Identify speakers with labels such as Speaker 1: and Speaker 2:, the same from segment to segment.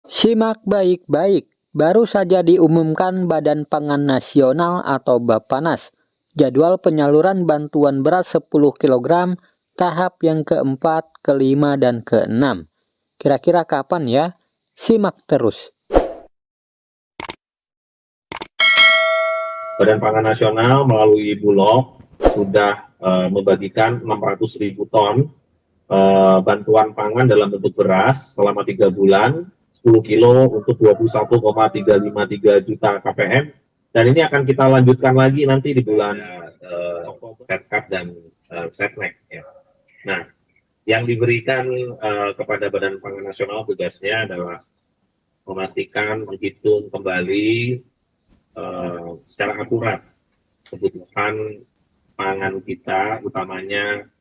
Speaker 1: Simak baik-baik, baru saja diumumkan Badan Pangan Nasional atau Bappenas, jadwal penyaluran bantuan beras 10 kg tahap yang keempat, kelima, dan keenam. Kira-kira kapan ya? Simak terus.
Speaker 2: Badan Pangan Nasional melalui Bulog sudah membagikan 600.000 ton bantuan pangan dalam bentuk beras selama 3 bulan, 10 kilo untuk 21,353 juta KPM, dan ini akan kita lanjutkan lagi nanti di bulan Setcap dan Setnek. Ya. Nah, yang diberikan kepada Badan Pangan Nasional tugasnya adalah memastikan, menghitung kembali secara akurat kebutuhan pangan kita, utamanya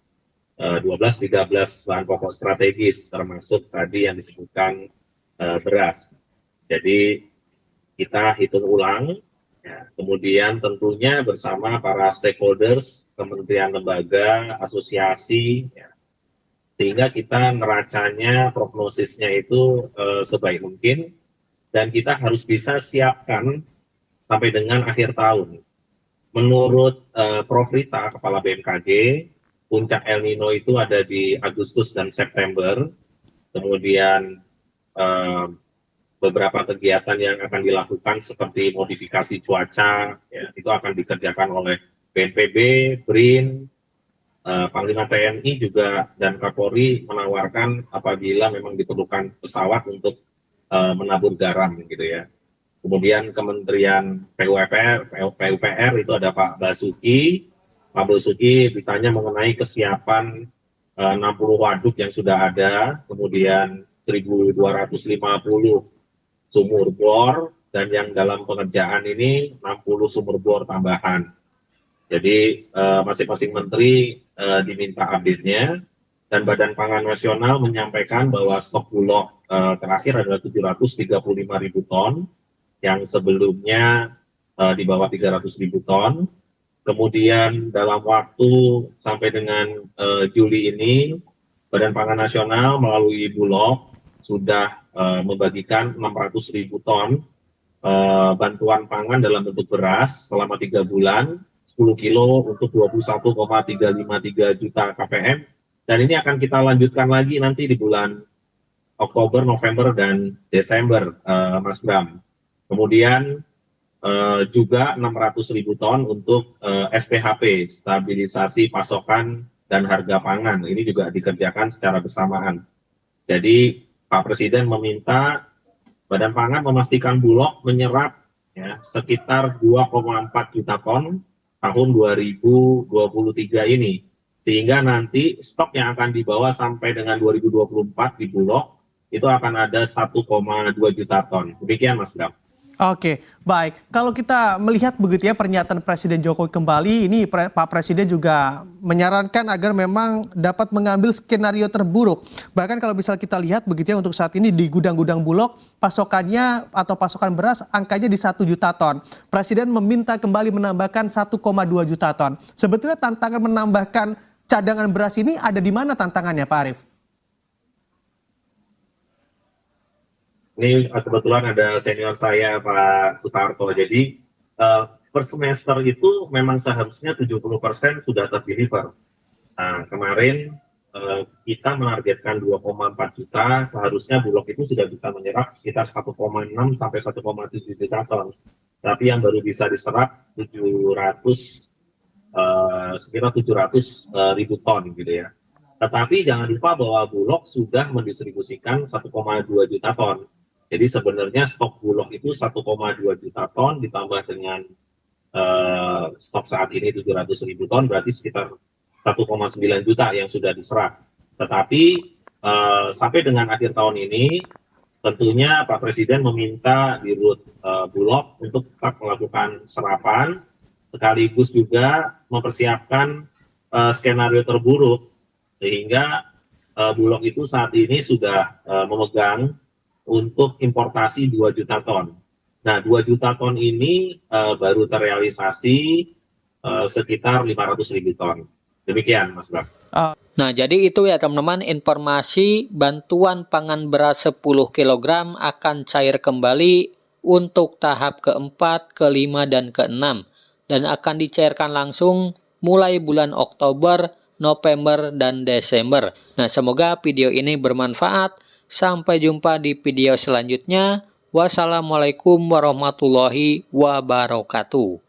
Speaker 2: 12-13 bahan pokok strategis, termasuk tadi yang disebutkan beras. Jadi kita hitung ulang, ya, kemudian tentunya bersama para stakeholders, kementerian, lembaga, asosiasi, ya, sehingga kita neracanya, prognosisnya itu sebaik mungkin, dan kita harus bisa siapkan sampai dengan akhir tahun. Menurut Prof. Rita, Kepala BMKG, puncak El Nino itu ada di Agustus dan September. Kemudian beberapa kegiatan yang akan dilakukan seperti modifikasi cuaca, ya, itu akan dikerjakan oleh BNPB, BRIN, Panglima TNI juga, dan Kapolri menawarkan apabila memang diperlukan pesawat untuk menabur garam gitu ya. Kemudian Kementerian PUPR itu ada Pak Basuki. Pak Basuki ditanya mengenai kesiapan 60 waduk yang sudah ada, kemudian 1.250 sumur bor, dan yang dalam pengerjaan ini 60 sumur bor tambahan. Jadi masing-masing menteri diminta update-nya, dan Badan Pangan Nasional menyampaikan bahwa stok Bulog terakhir adalah 735.000 ton, yang sebelumnya di bawah 300.000 ton. Kemudian dalam waktu sampai dengan Juli ini, Badan Pangan Nasional melalui Bulog sudah membagikan 600.000 ton bantuan pangan dalam bentuk beras selama 3 bulan, 10 kilo untuk 21,353 juta KPM, dan ini akan kita lanjutkan lagi nanti di bulan Oktober, November, dan Desember, Mas Bram. Kemudian juga 600.000 ton untuk SPHP, stabilisasi pasokan dan harga pangan. Ini juga dikerjakan secara bersamaan. Jadi Pak Presiden meminta Badan Pangan memastikan Bulog menyerap ya, sekitar 2,4 juta ton tahun 2023 ini. Sehingga nanti stok yang akan dibawa sampai dengan 2024 di Bulog itu akan ada 1,2 juta ton. Demikian Mas Bram.
Speaker 3: Oke, baik. Kalau kita melihat begitu ya pernyataan Presiden Jokowi kembali, ini Pak Presiden juga menyarankan agar memang dapat mengambil skenario terburuk. Bahkan kalau misal kita lihat begitu ya untuk saat ini di gudang-gudang Bulog, pasokannya atau pasokan beras angkanya di 1 juta ton. Presiden meminta kembali menambahkan 1,2 juta ton. Sebetulnya tantangan menambahkan cadangan beras ini ada di mana tantangannya Pak Arief?
Speaker 2: Ini kebetulan ada senior saya Pak Sutarto. Jadi per semester itu memang seharusnya 70% sudah terdeliver. Nah, kemarin kita menargetkan 2,4 juta, seharusnya Bulog itu sudah bisa menyerap sekitar 1,6 sampai 1,7 juta ton. Tapi yang baru bisa diserap 700 sekitar 700.000 ton gitu ya. Tetapi jangan lupa bahwa Bulog sudah mendistribusikan 1,2 juta ton. Jadi sebenarnya stok Bulog itu 1,2 juta ton ditambah dengan stok saat ini 700.000 ton, berarti sekitar 1,9 juta yang sudah diserap. Tetapi sampai dengan akhir tahun ini, tentunya Pak Presiden meminta Dirut Bulog untuk tetap melakukan serapan, sekaligus juga mempersiapkan skenario terburuk, sehingga Bulog itu saat ini sudah memegang untuk importasi 2 juta ton. Nah, 2 juta ton ini baru terrealisasi sekitar 500.000 ton. Demikian, Mas Bram.
Speaker 1: Nah, jadi itu ya teman-teman, informasi bantuan pangan beras 10 kg akan cair kembali untuk tahap keempat, kelima, dan keenam. Dan akan dicairkan langsung mulai bulan Oktober, November, dan Desember. Nah, semoga video ini bermanfaat. Sampai jumpa di video selanjutnya. Wassalamualaikum warahmatullahi wabarakatuh.